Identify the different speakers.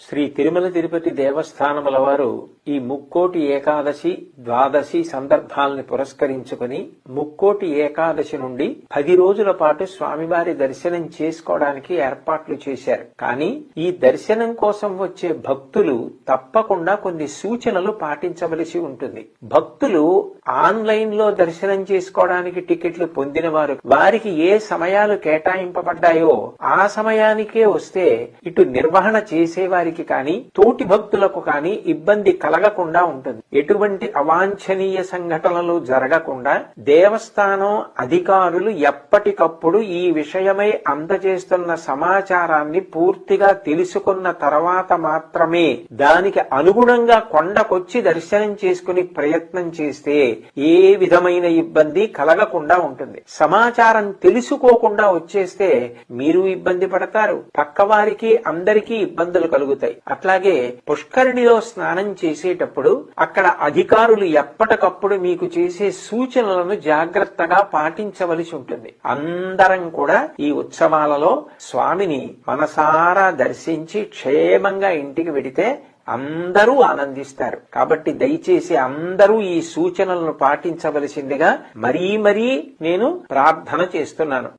Speaker 1: శ్రీ తిరుమల తిరుపతి దేవస్థానముల వారు ఈ ముక్కోటి ఏకాదశి ద్వాదశి సందర్భాలను పురస్కరించుకుని ముక్కోటి ఏకాదశి నుండి 10 రోజుల పాటు స్వామివారి దర్శనం చేసుకోవడానికి ఏర్పాట్లు చేశారు. కానీ ఈ దర్శనం కోసం వచ్చే భక్తులు తప్పకుండా కొన్ని సూచనలు పాటించవలసి ఉంటుంది. భక్తులు ఆన్లైన్ లో దర్శనం చేసుకోవడానికి టికెట్లు పొందిన వారికి ఏ సమయాలు కేటాయింపబడ్డాయో ఆ సమయానికే వస్తే ఇటు నిర్వహణ చేసేవారికి కానీ తోటి భక్తులకు కానీ ఇబ్బంది కలగకుండా ఉంటుంది. ఎటువంటి అవాంఛనీయ సంఘటనలు జరగకుండా దేవస్థానం అధికారులు ఎప్పటికప్పుడు ఈ విషయమై అందజేస్తున్న సమాచారాన్ని పూర్తిగా తెలుసుకున్న తర్వాత మాత్రమే దానికి అనుగుణంగా కొండకొచ్చి దర్శనం చేసుకుని ప్రయత్నం చేస్తే ఏ విధమైన ఇబ్బంది కలగకుండా ఉంటుంది. సమాచారం తెలుసుకోకుండా వచ్చేస్తే మీరు ఇబ్బంది పడతారు, పక్కవారికి అందరికీ ఇబ్బందులు కలుగుతాయి. అట్లాగే పుష్కరిణిలో స్నానం చేసేటప్పుడు అక్కడ అధికారులు ఎప్పటికప్పుడు మీకు చేసే సూచనలను జాగ్రత్తగా పాటించవలసి ఉంటుంది. అందరం కూడా ఈ ఉత్సవాలలో స్వామిని మనసారా దర్శించి క్షేమంగా ఇంటికి వెడితే అందరూ ఆనందిస్తారు. కాబట్టి దయచేసి అందరూ ఈ సూచనలను పాటించవలసిందిగా మరీ నేను ప్రార్థన చేస్తున్నాను.